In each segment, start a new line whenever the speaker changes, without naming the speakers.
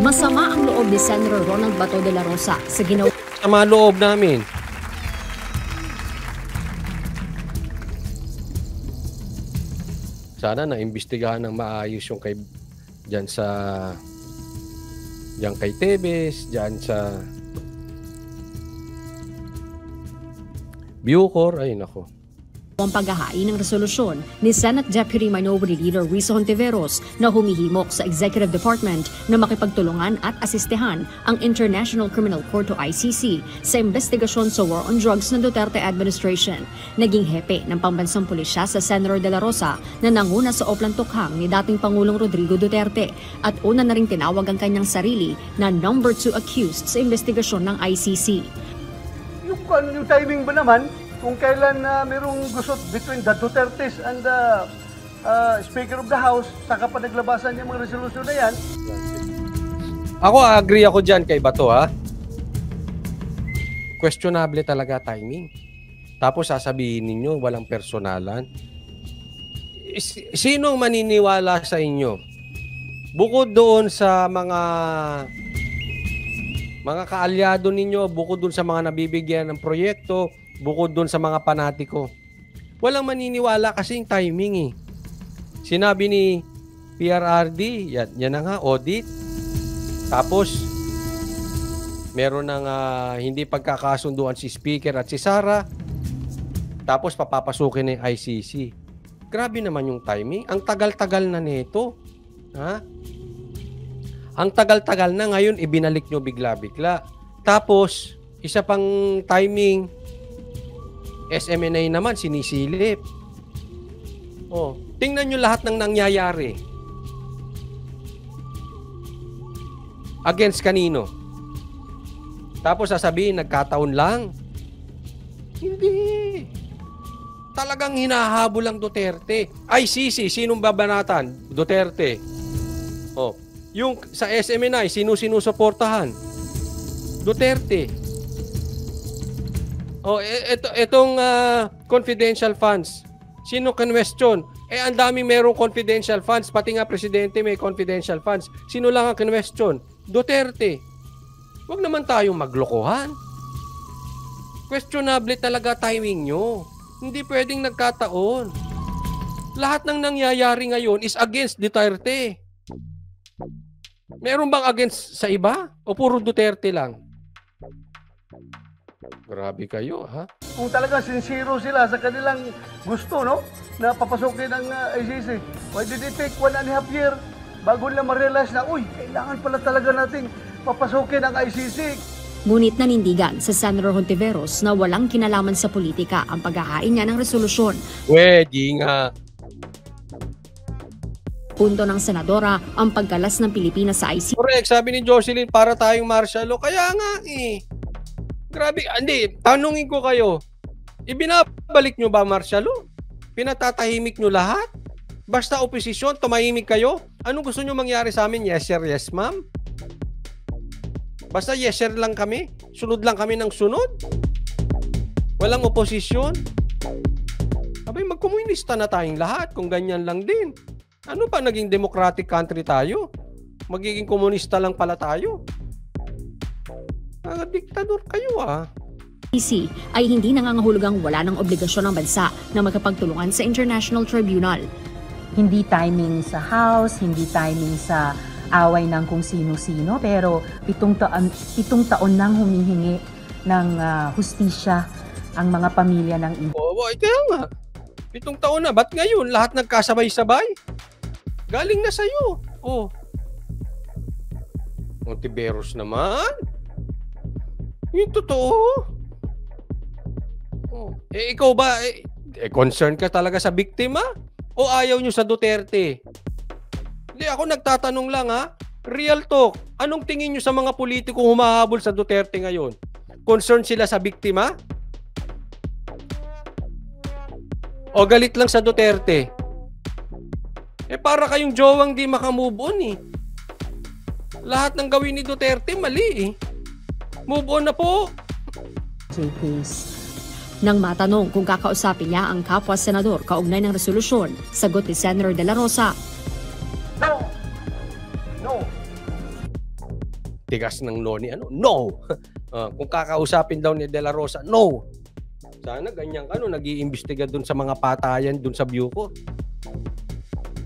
Masama ang loob ni Senator Ronald Bato de la Rosa sa ginawa.
Sama loob namin. Sana naimbestigahan ng maayos yung kay diyan kay Tebes, diyan sa Bucor, ay nako.
Ang paghahain ng resolusyon ni Senate Deputy Minority Leader Risa Hontiveros na humihimok sa Executive Department na makipagtulungan at asistehan ang International Criminal Court o ICC sa investigasyon sa war on drugs ng Duterte administration. Naging hepe ng pambansang pulisya sa Senator de la Rosa na nanguna sa Oplan Tukhang ni dating Pangulong Rodrigo Duterte at una na ring tinawag ang kanyang sarili na number 2 accused sa investigasyon ng ICC.
Yung timing ba naman? Kung kailan merong gusot between the Dutertes and the Speaker of the House, saka pa naglabasan yung mga resolusyon na yan.
Ako, agree ako dyan kay Bato, ha? Questionable talaga timing. Tapos sasabihin ninyo, walang personalan. Sino maniniwala sa inyo? Bukod doon sa mga kaalyado ninyo, bukod doon sa mga nabibigyan ng proyekto, bukod doon sa mga panatiko. Walang maniniwala kasi yung timing eh. Sinabi ni PRRD, yan na nga, audit. Tapos, meron ng hindi pagkakasunduan si Speaker at si Sara. Tapos, papapasukin ng ICC. Grabe naman yung timing. Ang tagal-tagal na nito. Ha? Ang tagal-tagal na ngayon, ibinalik nyo bigla-bigla. Tapos, isa pang timing, SMNA naman, sinisilip. Oh, tingnan nyo lahat ng nangyayari. Against kanino? Tapos sasabihin, nagkataon lang. Hindi. Talagang hinahabol ang Duterte. ICC, sinong babanatan? Duterte. Oh, yung sa SMNI, sinusuportahan? Duterte. Oh, itong confidential funds. Sino kinwestiyon? Ang dami merong confidential funds. Pati nga presidente may confidential funds. Sino lang ang kinwestiyon? Duterte. Huwag naman tayong maglokohan. Questionable talaga timing nyo. Hindi pwedeng nagkataon. Lahat ng nangyayari ngayon is against Duterte. Meron bang against sa iba? O puro Duterte lang? Grabe kayo, ha?
Kung talaga sincero sila sa kanilang gusto, no? Na papasukin ang ICC. Why did it take 1.5 years bago nila ma-realize na, uy, kailangan pala talaga nating papasukin ang ICC.
Ngunit nanindigan sa Senator Hontiveros na walang kinalaman sa politika ang paghahain niya ng resolusyon.
Pwede nga.
Punto ng senadora ang pagkalas ng Pilipinas sa ICC.
Correct, sabi ni Jocelyn, para tayong martial law. Kaya nga eh. Grabe, hindi, tanungin ko kayo. Ibinabalik nyo ba martial law? Pinatatahimik nyo lahat? Basta oposisyon, tumahimik kayo? Anong gusto nyo mangyari sa amin? Yes sir, yes ma'am? Basta yes sir lang kami? Sunod lang kami ng sunod? Walang oposisyon? Abay, magkomunista na tayong lahat kung ganyan lang din. Ano pa naging democratic country tayo? Magiging komunista lang pala tayo? Diktador kayo
ICC ay hindi nangangahulugang wala ng obligasyon ng bansa na magkapagtulungan sa International Tribunal.
Hindi timing sa House, hindi timing sa away ng kung sino-sino, pero 7 taon nang humihingi ng hustisya ang mga pamilya ng iba.
Kaya nga, 7 taon na. Ba't ngayon lahat nagkasabay-sabay? Galing na sa'yo. Hontiveros naman. Yung totoo. Ikaw ba, concerned ka talaga sa biktima? O ayaw nyo sa Duterte? Hindi, ako nagtatanong lang Real talk. Anong tingin nyo sa mga politikong humahabol sa Duterte ngayon? Concerned sila sa biktima? O galit lang sa Duterte? Para kayong jowang di makamove on eh. Lahat ng gawin ni Duterte mali eh. Move on na po.
Nang matanong kung kakausapin niya ang kapwa-senador kaugnay ng resolusyon, sagot ni Senator de la Rosa,
No.
Tigas ng noni. Ano? No! Kung kakausapin daw ni De La Rosa, no! Sana ganyan ka, no? Nag-iimbestiga dun sa mga patayan dun sa Bucor.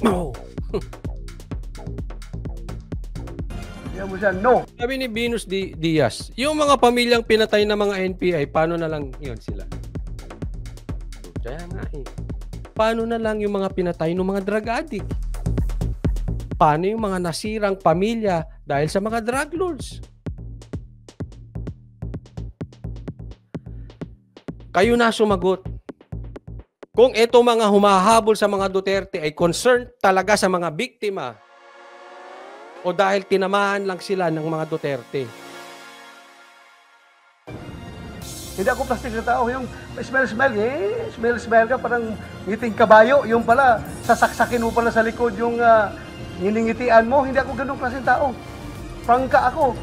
No!
Yan mo siya, no.
Sabi ni Venus Diaz, yung mga pamilyang pinatay ng mga NPI, paano na lang yun sila? Kaya nga eh. Paano na lang yung mga pinatay ng mga drug addict? Paano yung mga nasirang pamilya dahil sa mga drug lords? Kayo na sumagot. Kung ito mga humahabol sa mga Duterte ay concerned talaga sa mga biktima o dahil tinamaan lang sila ng mga Duterte.
Hindi ako plastic na tao. Yung smell ka, parang ngiting kabayo. Yung pala, sasaksakin mo pala sa likod yung niningitian mo. Hindi ako ganun klaseng tao. Prangka ako.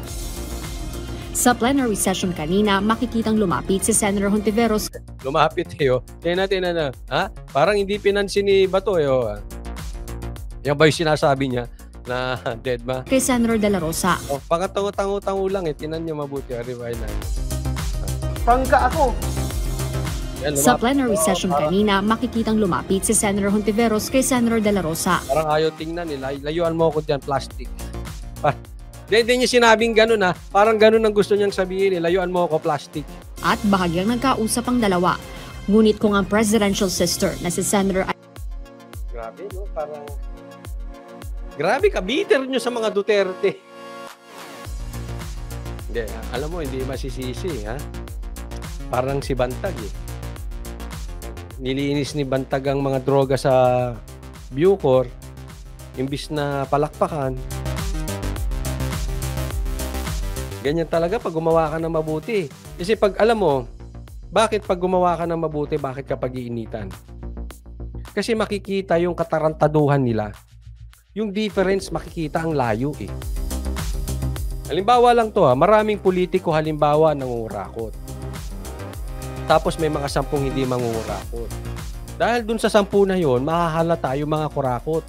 Sa plenary session kanina, makikitang lumapit si Senator Hontiveros
Lumapit Tingnan natin ha? Parang hindi pinansin ni Bato Yan ba yung sinasabi niya na dead ma?
kay Senator De La Rosa.
Pangatango-tango lang Tinan niyo mabuti. Rewind na.
Prangka ako.
Yan,
Sa
lumapit.
plenary session kanina, makikitang lumapit si Senator Hontiveros kay Senator De La Rosa.
Parang ayaw tingnan Layuan mo ako dyan, plastic. Hindi niya sinabing ganun Parang ganun ang gusto niyang sabihin Layuan mo ako, plastic.
At bahagyang nagkausap ang dalawa. Ngunit kung ang presidential sister na si Senator
Grabe, no? Parang... Grabe ka, bitter nyo sa mga Duterte. Hindi, alam mo, hindi masisisi, ha? Parang si Bantag, Nilinis ni Bantag ang mga droga sa Bucor, imbis na palakpakan. Ganyan talaga pag gumawa ka ng mabuti. Kasi pag, alam mo, bakit pag gumawa ka ng mabuti, bakit ka pag-iinitan? Kasi makikita yung katarantaduhan nila. Yung difference, makikita ang layo Halimbawa lang to maraming politiko halimbawa nangungurakot. Tapos may mga 10 hindi mangungurakot. Dahil dun sa 10 na yon, mahahalata yung mga kurakot.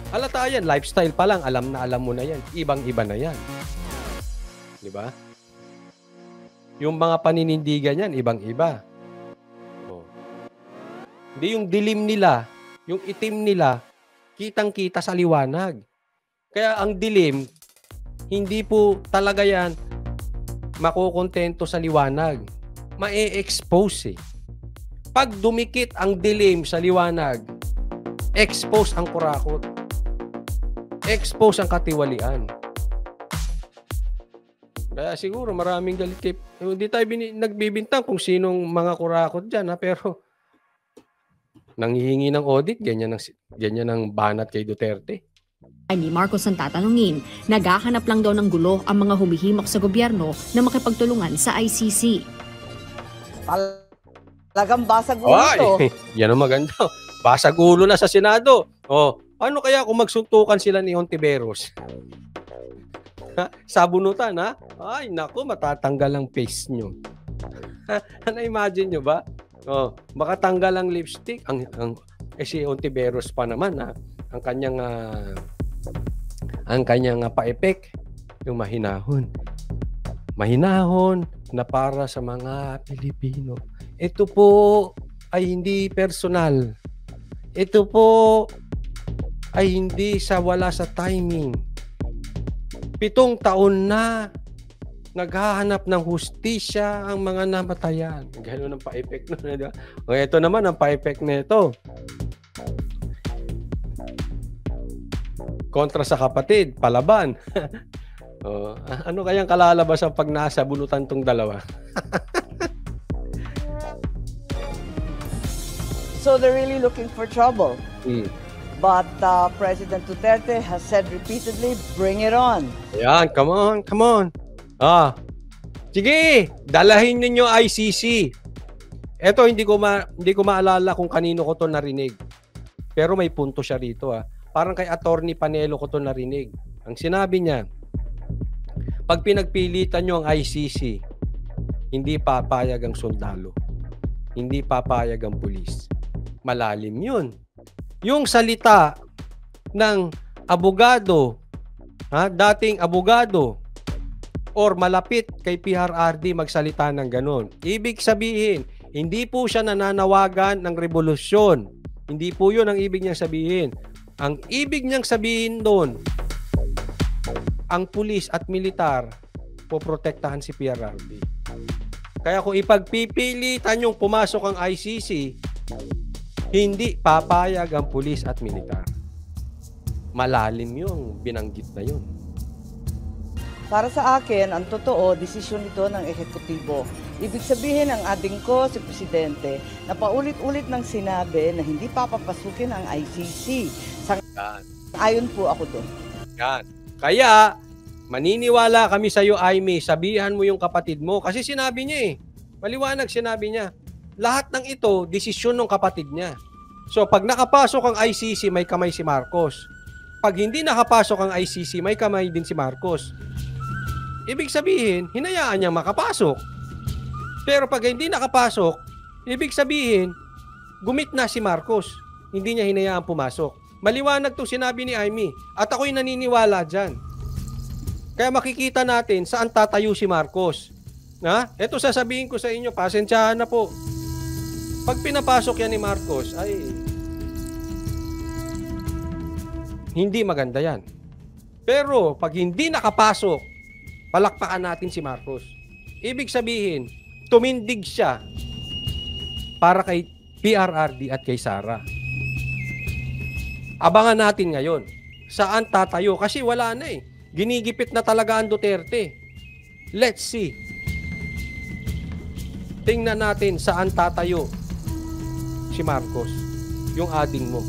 Halata yan, lifestyle pa lang, alam na alam mo na yan. Ibang-iba na yan. Di ba? Yung mga paninindigan yan, ibang-iba. Hindi yung dilim nila, yung itim nila, kitang-kita sa liwanag. Kaya ang dilim, hindi po talaga yan makukontento sa liwanag. Ma-e-expose Pag dumikit ang dilim sa liwanag, expose ang kurakot. Expose ang katiwalian. Kaya siguro maraming galit kay... Hindi tayo nagbibintang kung sinong mga kurakot dyan pero nanghihingi ng audit, ganyan ang banat kay Duterte.
Ni Marcos ang tatanungin, naghahanap lang daw ng gulo ang mga humihimok sa gobyerno na makipagtulungan sa ICC.
Talagang basag ulo to.
Yan ang maganda. Basag ulo na sa Senado. Ano kaya kung magsuntukan sila ni Hontiveros? Sabunutan, Ay, naku, matatanggal ang face nyo. Na-imagine nyo ba? Makatanggal ang lipstick. Si Hontiveros pa naman, ang kanyang pa-epek, yung mahinahon. Mahinahon na para sa mga Pilipino. Ito po ay hindi personal. Ito po ay hindi wala sa timing. 7 taon na naghahanap ng hustisya ang mga namatayan. Gano'n ang pa-effect nun. Ito naman ang pa-effect nito. Kontra sa kapatid, palaban. Ano kayang kalalabasan pag nasa bunutan tong dalawa?
So they're really looking for trouble. But President Duterte has said repeatedly, bring it on.
Ayan, come on. Sige, dalahin ninyo ICC. Eto, hindi ko maalala kung kanino ko to narinig. Pero may punto siya rito. Parang kay Attorney Panelo ko to narinig. Ang sinabi niya, pag pinagpilitan nyo ang ICC, hindi papayag ang sundalo. Hindi papayag ang pulis. Malalim yun. Yung salita ng abogado, dating abogado or malapit kay PRRD magsalita ng ganun. Ibig sabihin, hindi po siya nananawagan ng revolusyon. Hindi po yun ang ibig niyang sabihin. Ang ibig niyang sabihin doon, ang pulis at militar poprotektahan si PRRD. Kaya kung ipagpipilitan yung pumasok ang ICC, hindi papayag ang pulis at militar. Malalim yung binanggit na yun.
Para sa akin, ang totoo, desisyon ito ng ehekutibo. Ibig sabihin ang ating ko, si Presidente, na paulit-ulit nang sinabi na hindi papapasukin ang ICC. Ayon po ako doon.
Yan. Kaya, maniniwala kami sa iyo, Aimee, sabihan mo yung kapatid mo. Kasi sinabi niya eh. Maliwanag sinabi niya. Lahat ng ito, desisyon ng kapatid niya. So, pag nakapasok ang ICC, may kamay si Marcos. Pag hindi nakapasok ang ICC, may kamay din si Marcos. Ibig sabihin, hinayaan niyang makapasok. Pero pag hindi nakapasok, ibig sabihin, gumit na si Marcos. Hindi niya hinayaan pumasok. Maliwanag to sinabi ni Aimee. At ako'y naniniwala dyan. Kaya makikita natin saan tatayo si Marcos. Ito sasabihin ko sa inyo, pasensyahan na po. Pag pinapasok yan ni Marcos, ay hindi maganda yan. Pero pag hindi nakapasok, palakpakan natin si Marcos. Ibig sabihin, tumindig siya para kay PRRD at kay Sara. Abangan natin ngayon. Saan tatayo? Kasi wala na eh. Ginigipit na talaga ang Duterte. Let's see. Tingnan natin saan tatayo si Marcos. Yung ading mo.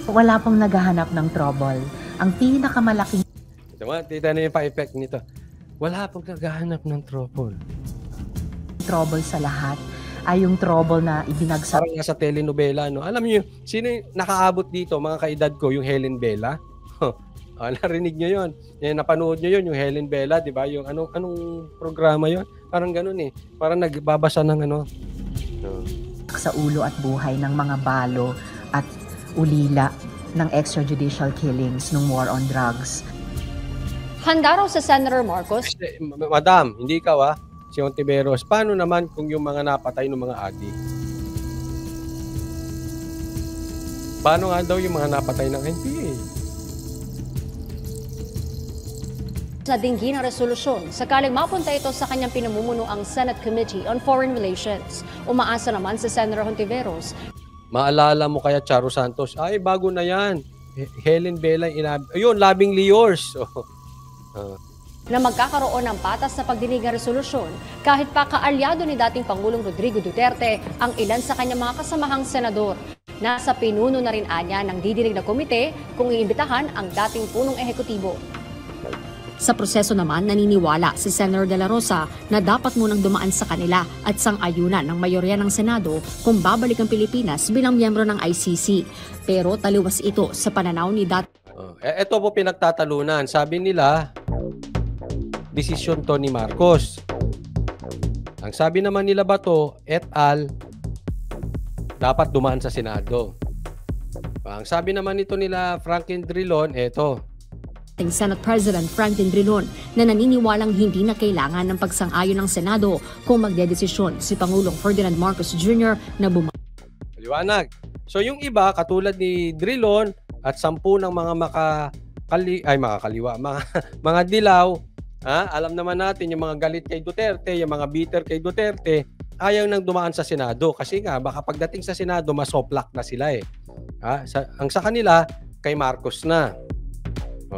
Wala pong naghahanap ng trouble. Ang pinakamalaking
Tita na yung pa-effect nito. Wala pong naghahanap ng trouble.
Trouble sa lahat ay yung trouble na ibinagsak.
Parang sa telenovela, no? Alam niyo, sino yung nakaabot dito, mga kaedad ko, yung Helen Bella? Narinig niyo yun. Napanood niyo yun, yung Helen Bella, di ba? Yung anong programa yun? Parang ganun eh. Parang nagbabasa ng ano.
Sa ulo at buhay ng mga balo at ulila ng extrajudicial killings ng war on drugs.
Handa raw sa Senator Marcos.
Madam, hindi ikaw si Ontiveros. Paano naman kung yung mga napatay ng mga adik? Paano nga daw yung mga napatay ng NPA?
Sa dinggin ng resolusyon, sakaling mapunta ito sa kanyang pinamumuno ang Senate Committee on Foreign Relations. Umaasa naman si Senator Ontiveros.
Maalala mo kaya Charo Santos? Ay, bago na yan. Helen Bella, ayun, Labing Liors.
Na magkakaroon ng patas sa pagdinig ng resolusyon kahit pa kaalyado ni dating Pangulong Rodrigo Duterte ang ilan sa kanyang mga kasamahang senador. Nasa pinuno na rin anya ng didinig na komite kung iimbitahan ang dating punong ehekutibo. Sa proseso naman, naniniwala si Senator De La Rosa na dapat munang dumaan sa kanila at sang-ayunan ng mayorya ng Senado kung babalik ang Pilipinas bilang miyembro ng ICC. Pero taliwas ito sa pananaw ni
Ito po pinagtatalunan. Sabi nila, desisyon to ni Marcos. Ang sabi naman nila Bato et al. Dapat dumaan sa Senado. Ang sabi naman nito nila Franklin Drilon,
Senate President Franklin Drilon na naniniwalang hindi na kailangan ng pagsang-ayon ng Senado kung magdedesisyon si Pangulong Ferdinand Marcos Jr. na
Liwanag. So yung iba, katulad ni Drilon at 10 ng mga mga dilaw, alam naman natin yung mga galit kay Duterte, yung mga bitter kay Duterte, ayaw nang dumaan sa Senado kasi nga baka pagdating sa Senado masoplak na sila eh. Ang sa kanila kay Marcos na.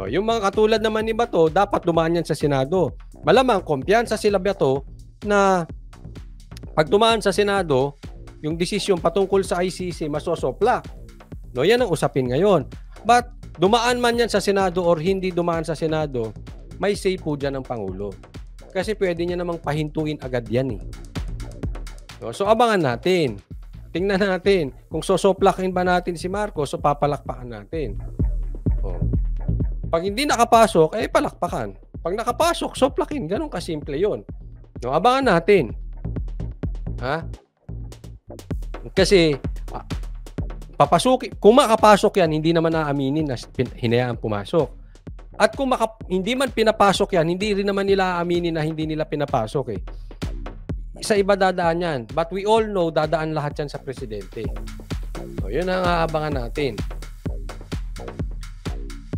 Yung mga katulad naman ni Bato, dapat dumaan yan sa Senado. Malamang kumpiyansa sila Bato na pag dumaan sa Senado, yung desisyon patungkol sa ICC masosoplak. Yan ang usapin ngayon. But dumaan man yan sa Senado or hindi dumaan sa Senado, may say po dyan ng Pangulo. Kasi pwede niya namang pahintuin agad yan eh. So abangan natin. Tingnan natin kung sosoplakin ba natin si Marcos o papalakpakan natin. Pag hindi nakapasok, palakpakan. Pag nakapasok, soplakin. Ganun kasimple yun. Abangan natin. Kasi kung makapasok yan, hindi naman naaminin na hinayaan pumasok. At kung hindi man pinapasok yan, hindi rin naman nila aaminin na hindi nila pinapasok eh. Sa iba dadaan yan. But we all know, dadaan lahat yan sa presidente. So, yun ang aabangan natin.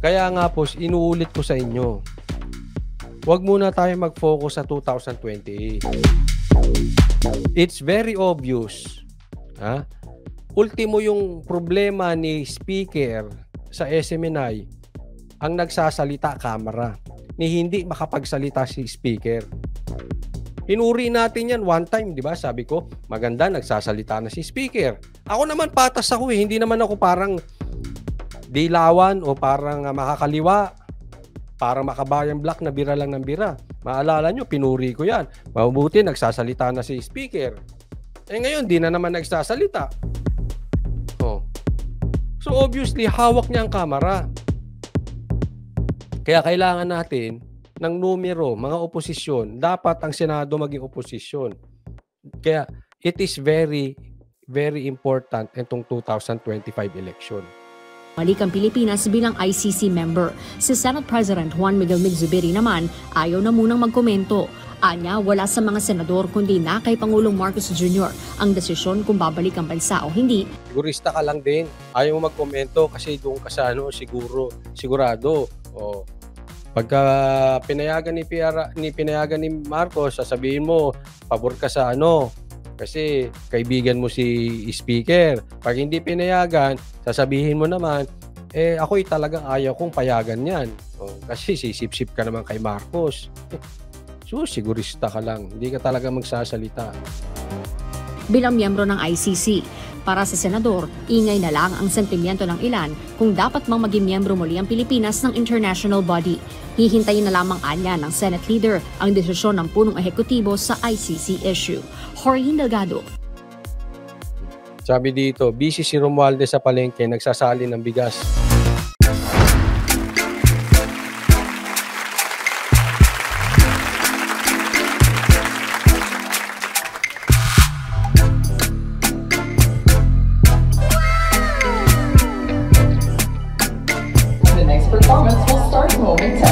Kaya nga po, inuulit ko sa inyo, huwag muna tayo mag-focus sa 2028. It's very obvious. Ha? Ultimo yung problema ni Speaker sa SMNI, ang nagsasalita camera, ni hindi makapagsalita si Speaker. Pinuri natin yan one time, di ba? Sabi ko, maganda, nagsasalita na si Speaker. Ako naman patas ako eh. Hindi naman ako parang dilawan o parang makakaliwa. Parang makabayang black na bira lang ng bira. Maalala nyo, pinuri ko yan. Mabuti, nagsasalita na si Speaker. Eh ngayon, di na naman nagsasalita. Oh. So obviously, hawak niya ang kamera. Kaya kailangan natin ng numero, mga oposisyon. Dapat ang Senado maging oposisyon. Kaya it is very, very important itong 2025 election.
Balik ang Pilipinas bilang ICC member. Si Senate President Juan Miguel Migzubiri naman ayaw na munang magkomento. Anya, wala sa mga senador kundi na kay Pangulong Marcos Jr. ang desisyon kung babalik ang bansa o hindi.
Sigurista ka lang din. Ayaw mo magkomento kasi doon ka sa sigurado. O, pagka pinayagan ni Marcos, sasabihin mo, pabor ka sa kasi kaibigan mo si Speaker. Pag hindi pinayagan, sasabihin mo naman, ako'y talagang ayaw kong payagan yan. Kasi sisip-sip ka naman kay Marcos. So, sigurista ka lang. Hindi ka talaga magsasalita.
Bilang miyembro ng ICC, para sa senador, ingay na lang ang sentimiento ng ilan kung dapat mang maging miyembro muli ang Pilipinas ng international body. Hihintayin na lamang anya ng Senate leader ang desisyon ng punong ehekutibo sa ICC issue. Jorge Delgado.
Sabi dito, busy si Romualdez sa palengke, nagsasali ng bigas.
The next performance will start momentarily.